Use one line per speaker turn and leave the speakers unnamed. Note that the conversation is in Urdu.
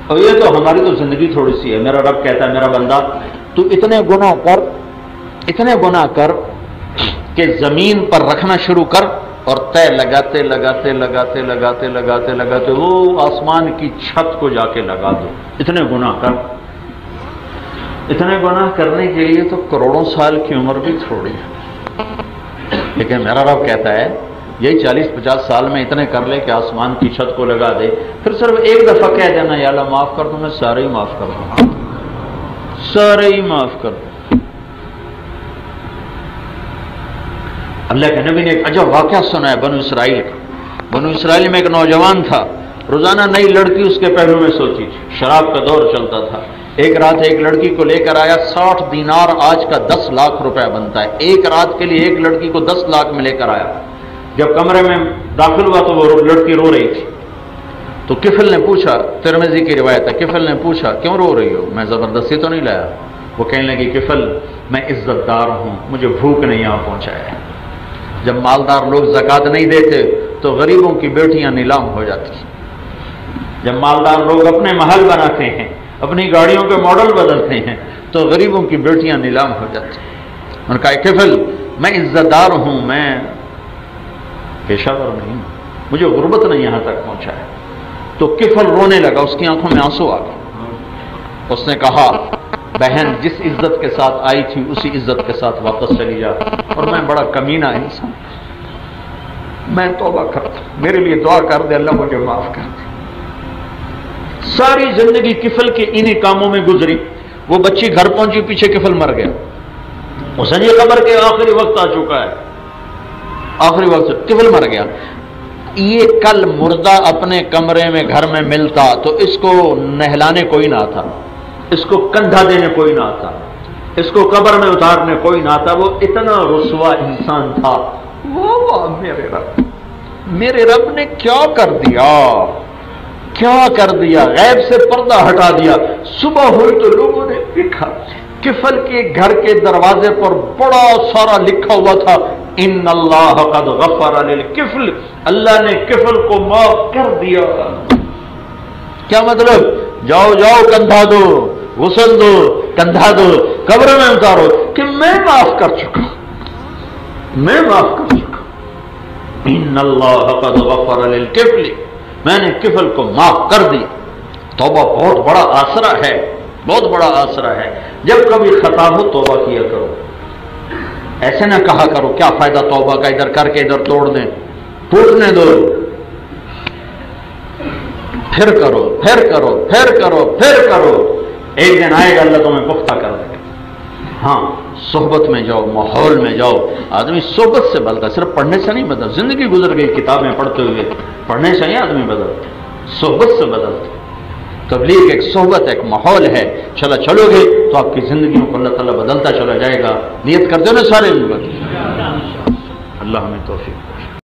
اور یہ تو ہماری تو زندگی تھوڑی سی ہے. میرا رب کہتا ہے میرا بندہ تو اتنے گناہ کر کہ زمین پر رکھنا شروع کر اور طے لگاتے لگاتے لگاتے لگاتے لگاتے لگاتے وہ آسمان کی چھت کو جا کے لگا دو. اتنے گناہ کر. اتنے گناہ کرنے کے لیے تو کروڑوں سال کی عمر بھی تھوڑی ہے. لیکن میرا رب کہتا ہے یہی 40-50 سال میں اتنے کر لے کہ آسمان کی چھت کو لگا دے, پھر صرف ایک دفعہ کہہ دینا یا اللہ معاف کر دوں, میں سارے ہی معاف کر دوں, سارے ہی معاف کر دوں. اللہ کے نبی نے ایک عجب واقعہ سنا ہے بنو اسرائیل کا. بنو اسرائیل میں ایک نوجوان تھا, روزانہ نئی لڑکی اس کے پہلو میں سوتی تھی. شراب کا دور چلتا تھا. ایک رات ایک لڑکی کو لے کر آیا. 60 دینار آج کا 10 لاکھ روپے بنتا ہے. ایک رات کے لیے ایک لڑکی کو 10 لاکھ میں لے کر آیا. جب کمرے میں داخل ہوا تو وہ لڑکی رو رہی تھی. تو کفل نے پوچھا, ترمذی کی روایت ہے, کفل نے پوچھا کیوں رو رہی ہو, میں زبردستی تو نہیں لایا. وہ کہنے لگی کفل میں عزت دار ہوں, مجھے بھوک نہیں یہاں پہنچایا. جب مالدار لوگ زکوٰۃ نہیں دیتے تو غریبوں کی بیٹیاں نیلام ہو جاتی. جب مالدار لوگ اپنے محل بناتے ہیں, اپنی گاڑیوں کے ماڈل بدلتے ہیں, تو غریبوں کی بیٹیاں نیلام ہو جاتی. انہوں نے کہا کفل میں عزت دار ہوں, میں پیشہ ور نہیں ہوں, مجھے غربت نے یہاں تک پہنچایا. تو کفل رونے لگا, اس کی آنکھوں میں آنسو آ گئے. اس نے کہا بہن جس عزت کے ساتھ آئی تھی اسی عزت کے ساتھ واپس چلی جا, اور میں بڑا کمینہ انسان, میں توبہ کرتا, میرے لیے دعا کر دے اللہ مجھے معاف کر دے. ساری زندگی کفل کے انہی کاموں میں گزری. وہ بچی گھر پہنچی, پیچھے کفل مر گیا. اسے یہ خبر کہ آخری وقت آ چکا ہے, آخری وقت کفل مر گیا. یہ کل مردہ اپنے کمرے میں گھر میں ملتا تو اس کو نہلانے کوئی نہ آتا, اس کو کندھا دینے کوئی نہ آتا, اس کو قبر میں اتارنے کوئی نہ آتا. وہ اتنا رسوا انسان تھا. میرے رب نے کیا کر دیا, کیا کر دیا, غیب سے پردہ ہٹا دیا. صبح ہوئی تو لوگوں نے دیکھا کفل کے گھر کے دروازے پر بڑا سارا لکھا ہوا تھا ان اللہ قد غفر للکفل, اللہ نے کفل کو معاف کر دیا. کیا مطلب, جاؤ جاؤ کندھا دو, غسل دو, کندھا دو, قبر میں اتارو, کہ میں معاف کر چکا, میں معاف کر چکا. ان اللہ قد غفر للکفل, میں نے کفل کو معاف کر دیا. توبہ بہت بڑا آسرا ہے, بہت بڑا آسرا ہے. جب کبھی خطا ہو توبہ کیا کرو, ایسے نہ کہا کرو کیا فائدہ توبہ کا, ادھر کر کے ادھر توڑ دیں, ٹوٹنے دو, پھر کرو, پھر کرو, پھر کرو, پھر کرو. ایک دن آئے گا اللہ تمہیں پختہ کر دے گا. ہاں صحبت میں جاؤ, ماحول میں جاؤ. آدمی صحبت سے بدلتا, صرف پڑھنے سے نہیں بدلتا. زندگی گزر گئی کتابیں پڑھتے ہوئے, پڑھنے سے نہیں آدمی بدلتا, صحبت سے بدلتا. تبلیغ ایک صحبت, ایک ماحول ہے. چلو گے تو آپ کی زندگیوں کو اللہ تعالیٰ بدلتا چلا جائے گا. نیت کرتے ہو نا سارے لوگ, اللہ ہمیں توفیق.